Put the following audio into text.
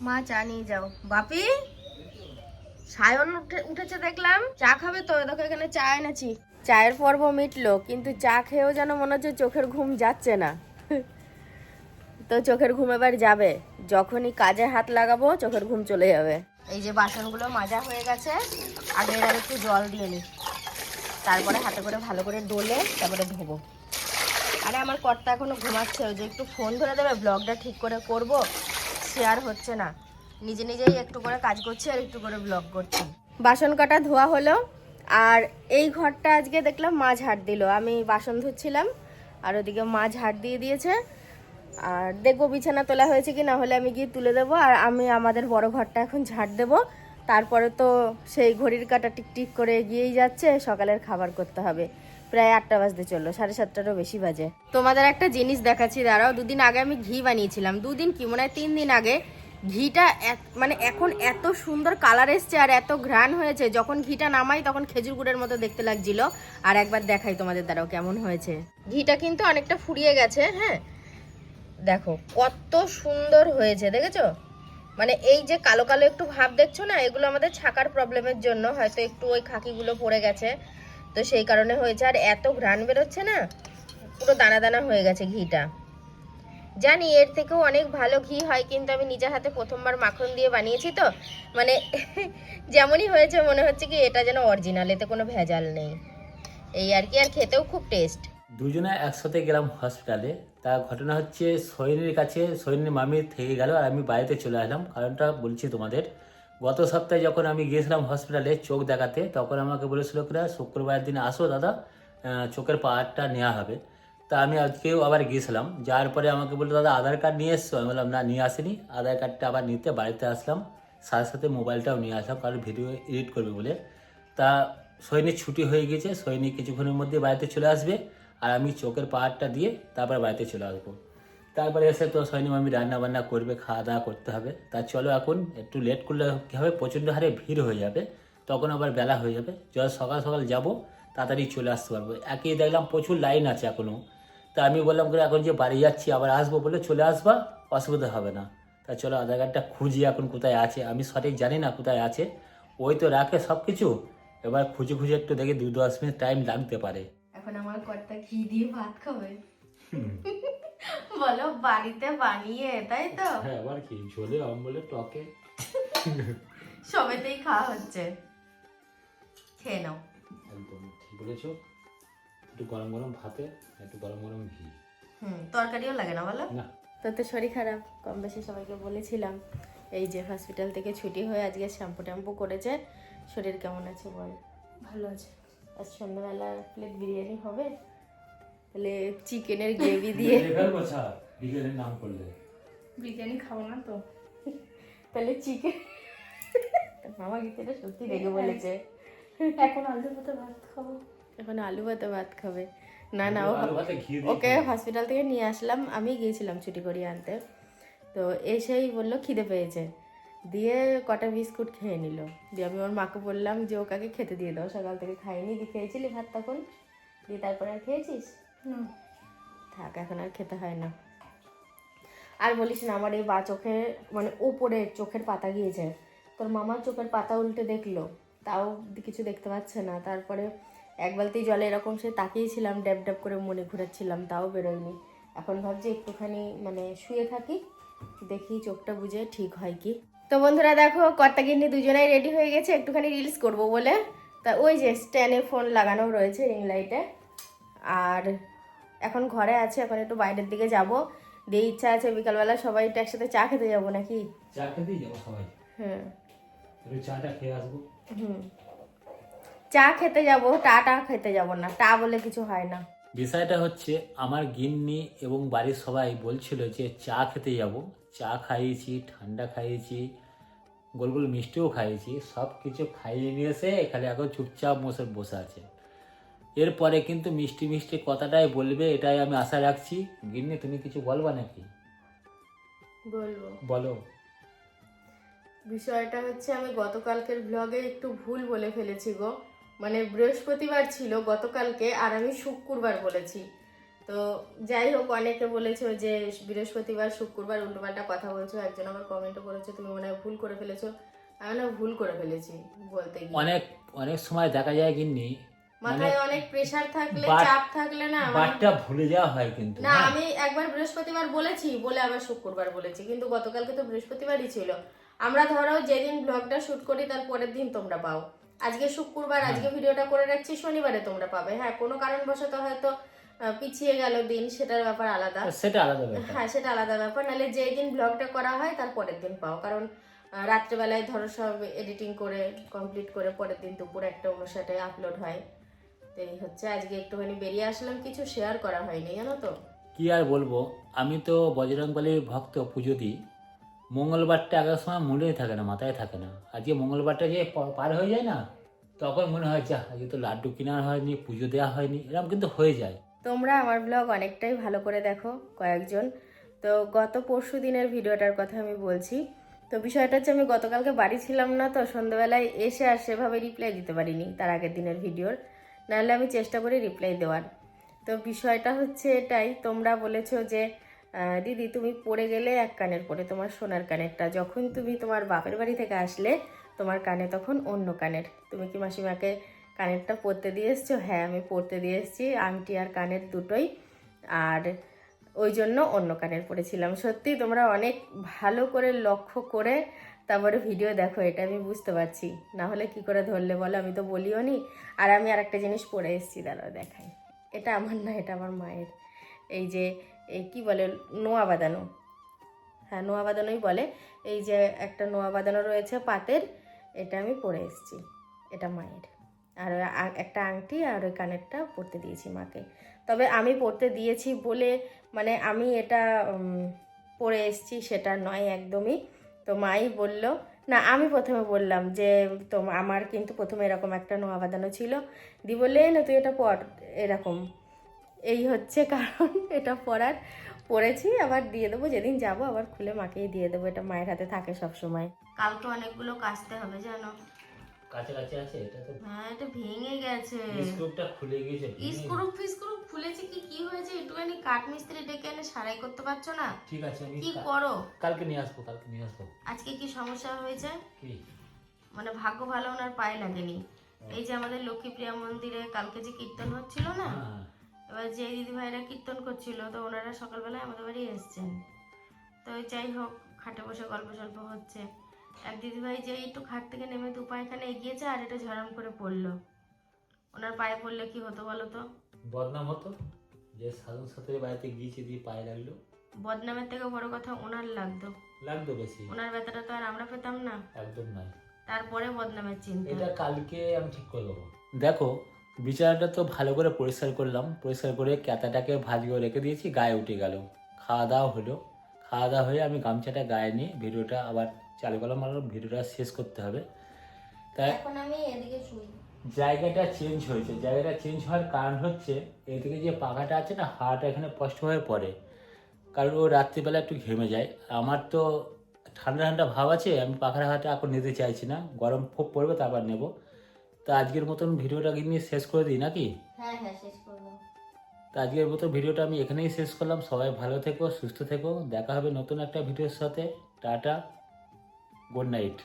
মা চা নিয়ে যাও। বাপি, সায়ন উঠেছে দেখলাম, চা খাবে তো? দেখো এখানে চা এনেছি। চায়ের পর্ব মিটলো, কিন্তু চা খেয়েও যেন মনে হচ্ছে চোখের ঘুম যাচ্ছে না। তো চোখের ঘুম এবার যাবে, যখনই কাজে হাত লাগাবো চোখের ঘুম চলে যাবে। এই যে বাসনগুলো মাজা হয়ে গেছে, আগে এর একটু জল দিয়ে নি, তারপরে হাতে করে ভালো করে ডলে তারপরে ধোবো। আরে আমার কর্তা এখনো ঘুমাচ্ছে, ওই যে একটু ফোন ধরে দেবে, ব্লগটা ঠিক করে করব, শেয়ার হচ্ছে না, নিজে নিজেই একটু করে কাজ করছি আর একটু করে ব্লগ করছি। বাসন কাটা ধোয়া হলো, আর এই ঘরটা আজকে দেখলাম মা ঝাড় দিল। আমি বাসন ধুচ্ছিলাম আর ওদিকে মা ঝাড় দিয়ে দিয়েছে। আর দেখবো বিছানা তোলা হয়েছে কি, না হলে আমি গিয়ে তুলে দেবো। আর আমি আমাদের বড় ঘরটা এখন ঝাড় দেবো, তারপরে তো সেই ঘড়ির কাঁটা টিকটিক করে এগিয়েই যাচ্ছে, সকালের খাবার করতে হবে। প্রায় 8টা বাজতে চললো, 7:30টারও বেশি বাজে। তোমাদের একটা জিনিস দেখাচ্ছি, দাঁড়াও। দুদিন আগে আমি ঘি বানিয়েছিলাম, দুদিন কি মনে হয় 3 দিন আগে। ঘিটা মানে এখন এত সুন্দর কালার এসছে আর এত ঘ্রাণ হয়েছে, যখন ঘিটা নামাই তখন খেজুর গুড়ের মতো দেখতে লাগছিল। আর একবার দেখাই তোমাদের, দাঁড়াও কেমন হয়েছে। ঘিটা কিন্তু অনেকটা ফুরিয়ে গেছে, হ্যাঁ দেখো কত সুন্দর হয়েছে, দেখেছো? মানে এই যে কালো কালো একটু ভাব দেখছো না, এগুলো আমাদের ছাকার প্রবলেমের জন্য হয়তো একটু ওই খাকিগুলো পড়ে গেছে, তো সেই কারণে হয়েছে। আর এত ঘ্রাণ বেরোচ্ছে না, পুরো দানা দানা হয়ে গেছে ঘিটা। জানি এর থেকেও অনেক ভালো ঘি হয়, কিন্তু আমি নিজের হাতে প্রথমবার মাখন দিয়ে বানিয়েছি তো, মানে যেমনই হয়েছে মনে হচ্ছে কি এটা যেন অরিজিনাল, এতে কোনো ভেজাল নেই, এই আর কি। আর খেতেও খুব টেস্ট। দুজনে একসাথে গেলাম হসপিটালে। তা ঘটনা হচ্ছে সোহিনীর কাছে সোহিনীর মামি থেকে গেল আর আমি বাড়িতে চলে আসলাম। কারণটা বলছি তোমাদের, গত সপ্তাহে যখন আমি গিয়েছিলাম হসপিটালে চোখ দেখাতে, তখন আমাকে বলেছিল কিনা শুক্রবার দিন আসো দাদা, চোখের পাওয়ারটা নেওয়া হবে। তা আমি আজকেও আবার গিয়েছিলাম, যাওয়ার পরে আমাকে বললো দাদা আধার কার্ড নিয়ে এসছো? আমি বললাম না নিয়ে আসিনি। আধার কার্ডটা আবার নিতে বাড়িতে আসলাম, সাথে সাথে মোবাইলটাও নিয়ে আসলাম, কারণ ভিডিও এডিট করবে বলে। তা সৈনিক ছুটি হয়ে গেছে, সৈনিক কিছুক্ষণের মধ্যে বাড়িতে চলে আসবে, আর আমি চোখের পাহাড়টা দিয়ে তারপর বাড়িতে চলে আসবো। তারপরে এসে তো সৈনিক মামি রান্না বান্না করবে, খাওয়া দাওয়া করতে হবে। তা চলো এখন একটু লেট করলে কী হবে, প্রচণ্ড হারে ভিড় হয়ে যাবে, তখন আবার বেলা হয়ে যাবে। যখন সকাল সকাল যাব তাড়াতাড়ি চলে আসতে পারবো। একই দেখলাম প্রচুর লাইন আছে এখনও। তা আমি বললাম করে এখন যে বাড়ি যাচ্ছি আবার আসবো বলে চলে আসবা, অসুবিধা হবে না। তা চলো আধার কার্ডটা খুঁজি এখন কোথায় আছে, আমি সঠিক জানি না কোথায় আছে। ওই তো রাখে সব কিছু, এবার খুঁজে খুঁজে একটু দেখে 2-10 মিনিট টাইম লাগতে পারে। এখন আমার কর্তা ঘি দিয়ে ভাত খাবে, বলো বাড়িতে বানিয়ে, তাই তো? হ্যাঁ আবার কি, ঝোলে অম্বলে টকে সবেতেই খাওয়া হচ্ছে, খেয়ে নাও। একদম ঠিক বলেছো। একটু গরম গরম ভাতে, একটু গরম গরম ঘি। তরকারিও লাগে না বলো? না তোর তো শরীর খারাপ, কম বেশি সবাইকে বলেছিলাম। এই যে হসপিটাল থেকে ছুটি হয়ে আজকে শ্যাম্পু ট্যাম্পু করেছে। শরীর কেমন আছে বল? ভালো আছে। আজ সন্ধ্যাবেলা প্লেট বিরিয়ানি হবে, তাহলে চিকেনের গ্রেভি দিয়ে। বিকেলের নাম করলে বিরিয়ানি খাবো না তো। তাহলে চিকেন, মামা গীতাটা সত্যি রেগে বলেছে। এখন আলু ভাতে ভাত খাবো। এখন আলু ভাতে ভাত খাবে? না না, আলু ভাতে ঘি দিয়ে ওকে হসপিটাল থেকে নিয়ে আসলাম, আমি গিয়েছিলাম ছুটি করিয়ে আনতে। তো এসেই বললো খিদে পেয়েছে, দিয়ে কটা বিস্কুট খেয়ে নিল। দিয়ে আমি ওর মাকে বললাম যে ওকে আগে খেতে দিয়ে দাও, সকাল থেকে খাইনি। দিয়ে খেয়েছিলি ভাত তখন? দিয়ে তারপরে আর খেয়েছিস? থাক, এখন আর খেতে হয় না। আর বলিস না, আমার এই বা চোখে মানে উপরে চোখের পাতা গিয়েছে। তোর মামার চোখের পাতা উল্টে দেখলো, তাও কিছু দেখতে পাচ্ছে না। তারপরে এক বালতি জলে এরকম সে তাকিয়েছিলাম, ড্যাব ড্যাব করে মনে ঘুরাচ্ছিলাম, তাও বেরোয়নি। এখন ভাবছি একটুখানি মানে শুয়ে থাকি, দেখি চোখটা বুঝে ঠিক হয় কি। তো বন্ধুরা দেখো, কর্তা গিন্নি দুজনেই রেডি হয়ে গেছে একটুখানি রিলস করব বলে। তা ওই যে স্ট্যান্ডে ফোন লাগানো রয়েছে রিং লাইটে। আর এখন ঘরে আছে, এখন একটু বাইরের দিকে যাব। দিয়ে ইচ্ছা আছে বিকালবেলা সবাই একসাথে চা খেতে যাবো নাকি? চা খেতেই যাবো সবাই। হ্যাঁ, একটু চাটা খেয়ে আসবো। চা খেতে যাব, টা খেতে যাব না, টা বলে কিছু হয় না। বিষয়টা হচ্ছে আমার গিন্নি এবং বাড়ির সবাই বলছিল যে চা খেতে যাব। চা খাইয়েছি, ঠান্ডা খাইয়েছি, গোল গোল মিষ্টিও খাইয়েছি, সব কিছু খাইয়ে নিয়ে এসে এখানে এখন চুপচাপ বসে আছে। এরপরে কিন্তু মিষ্টি মিষ্টি কথাটাই বলবে, এটাই আমি আশা রাখছি। গিন্নি তুমি কিছু বলবা নাকি? বলবো। বলো। বিষয়টা হচ্ছে আমি গতকালকের ব্লগে একটু ভুল বলে ফেলেছি গো। মানে বৃহস্পতিবার ছিল গতকালকে, আর আমি শুক্রবার বলেছি। তো যাই হোক, অনেকে বলেছো যে বৃহস্পতিবার শুক্রবার উল্টোপাল্টা কথা বলছো। একজন আবার কমেন্টও করেছো তুমি মনে হয় ভুল করে ফেলেছো। আমি না ভুল করে ফেলেছি বলতে গিয়ে। অনেক অনেক সময় দেখা যায় গিন্নি মাথায় অনেক প্রেসার থাকলে, বাট- চাপ থাকলে না বারটা ভুলে যাওয়া হয় কিন্তু না, হ্যাঁ। আমি একবার বৃহস্পতিবার বলেছি বলে আবার শুক্রবার বলেছি, কিন্তু গতকালকে তো বৃহস্পতিবারই ছিল। আমরা ধরো যেদিন ব্লগটা শুট করি তার পরের দিন তোমরা পাও। আজকে শুক্রবার, আজকে ভিডিওটা করে রাখছি, শনিবারে তোমরা পাবে। হ্যাঁ, কোনো কারণবশত হয়তো পিছিয়ে গেল দিন, সেটার ব্যাপার আলাদা। সেটা আলাদা ব্যাপার। হ্যাঁ, সেটা আলাদা ব্যাপার। নাহলে যেই দিন ব্লগটা করা হয় তার পরের দিন পাও, কারণ রাত্রেবেলায় ধরো সব এডিটিং করে কমপ্লিট করে পরের দিন দুপুরে একটা অনুষ্ঠানে আপলোড হয়। তো এই হচ্ছে, আজকে একটুখানি বেরিয়ে আসলাম, কিছু শেয়ার করা হয়নি জানো তো। কি আর বলবো, আমি তো বজরংবলীর ভক্ত, পুজো দিই। মঙ্গলবারটা আগের সময় মনেই থাকে না, মাথায় থাকে না। আজকে মঙ্গলবারটা যে পার হয়ে যায় না, তখন মনে হয় যা আজকে তো লাড্ডু কেনা হয়নি, পুজো দেওয়া হয়নি, এরকম কিন্তু হয়ে যায়। তোমরা আমার ব্লগ অনেকটাই ভালো করে দেখো কয়েকজন। তো গত পরশু দিনের ভিডিওটার কথা আমি বলছি। তো বিষয়টা হচ্ছে, আমি গতকালকে বাড়ি ছিলাম না, তো সন্ধ্যাবেলায় এসে আর সেভাবে রিপ্লাই দিতে পারিনি তার আগের দিনের ভিডিওর। নাহলে আমি চেষ্টা করি রিপ্লাই দেওয়ার। তো বিষয়টা হচ্ছে এটাই, তোমরা বলেছো যে দিদি তুমি পরে গেলে এক কানের পরে, তোমার সোনার কানেরটা যখন তুমি তোমার বাপের বাড়ি থেকে আসলে তোমার কানে তখন অন্য কানের, তুমি কি মাসিমাকে কানেরটা পরতে দিয়ে এসছো? হ্যাঁ, আমি পরতে দিয়ে এসেছি, আংটি আর কানের দুটোই। আর ওই জন্য অন্য কানের পরেছিলাম। সত্যি তোমরা অনেক ভালো করে লক্ষ্য করে তারপরে ভিডিও দেখো, এটা আমি বুঝতে পারছি। না হলে কি করে ধরলে বলো, আমি তো বলিও নি। আর আমি আর একটা জিনিস পরে এসেছি, দাঁড়াও দেখাই। এটা আমার না, এটা আমার মায়ের। এই যে এই কি বলে, নোয়া বাঁধানো। হ্যাঁ, নোয়া বাঁধানোই বলে। এই যে একটা নোয়া বাঁধানো রয়েছে পাতের, এটা আমি পরে এসেছি, এটা মায়ের। আর একটা আংটি আর ওই কানেরটা পরতে দিয়েছি মাকে। তবে আমি পরতে দিয়েছি বলে মানে আমি এটা পরে এসেছি সেটা নয় একদমই। তো মাই বলল, না আমি প্রথমে বললাম যে তো আমার কিন্তু প্রথমে এরকম একটা নোয়া বাঁধানো ছিল, দি বললে না তুই এটা পর এরকম। এই হচ্ছে কারণ, এটা পরেছি, আবার দিয়ে দেবো যেদিন যাব, আবার খুলে মাকেই দিয়ে দেবো। এটা মায়ের হাতে থাকে সব সময়। কালকে অনেকগুলো কাচতে হবে জানো। কাছাকাছি আছে, এটা তো হ্যাঁ, এটা ভেঙে গেছে। স্ক্রুটা খুলে গিয়েছে। স্ক্রু খুলেছে কি হয়েছে, একটুখানি কাঠ মিস্ত্রি ডেকে এনে সারাই করতে পারছো না? ঠিক আছে, আমি কি করো? কালকে নিয়ে আসবো, কালকে নিয়ে আসবো। আজকে কি সমস্যা হয়েছে? কি মানে ভাগ্য ভালো ওনার পায়ে লাগেনি। এই যে আমাদের লক্ষ্মীপ্রিয়া মন্দিরে কালকে যে কীর্তন হচ্ছিল না, হ্যাঁ, এবার যে দিদি ভাইরা কীর্তন করছিল, তো ওনারা সকালবেলায় আমাদের বাড়ি এসছেন। তো যাই হোক, খাটে বসে গল্প সল্প হচ্ছে। এক দিদিভাই যে একটু খাট থেকে নেমে দু পায়খানে এগিয়েছে, আর এটা ঝরাম করে পড়লো। ওনার পায়ে পড়লে কি হতো বলো তো? বদনাম হতো। যে সাধন সাথের বাড়িতে গিয়েছে দিয়ে পায়ে লাগলো। বদনামের থেকে বড় কথা ওনার লাগতো। লাগতো বেশি। ওনার ব্যথাটা তো আর আমরা পেতাম না। একদম নয়। তারপরে বদনামের চিন্তা। এটা কালকে আমি ঠিক করে দেবো। দেখো, বিছানাটা তো ভালো করে পরিষ্কার করলাম, পরিষ্কার করে ক্যাতাটাকে ভাজ করে রেখে দিয়েছি, গায়ে উঠে গেল। খাওয়া দাওয়া হলো, খাওয়া দাওয়া হয়ে আমি গামছাটা গায়ে নিয়ে ভিডিওটা আবার চালু করলাম, আর ভিডিওটা শেষ করতে হবে। তাই এখন আমি এদিকে শুই। জায়গাটা চেঞ্জ হয়েছে। জায়গাটা চেঞ্জ হওয়ার কারণ হচ্ছে এদিকে যে পাখাটা আছে না, হাওয়াটা এখানে স্পষ্ট হয়ে পড়ে, কারণ ও রাত্রিবেলা একটু ঘেমে যায়। আমার তো ঠান্ডা ঠান্ডা ভাব আছে, আমি পাখার হাওয়াটা এখন নিতে চাইছি না, গরম খুব পড়বে তারপর নেব। তো আজকের মতন ভিডিওটা নিয়ে শেষ করে দিই নাকি? হ্যাঁ হ্যাঁ, শেষ করবো। তো আজকের মতো ভিডিওটা আমি এখানেই শেষ করলাম। সবাই ভালো থেকো, সুস্থ থেকো, দেখা হবে নতুন একটা ভিডিওর সাথে। Tata, good night.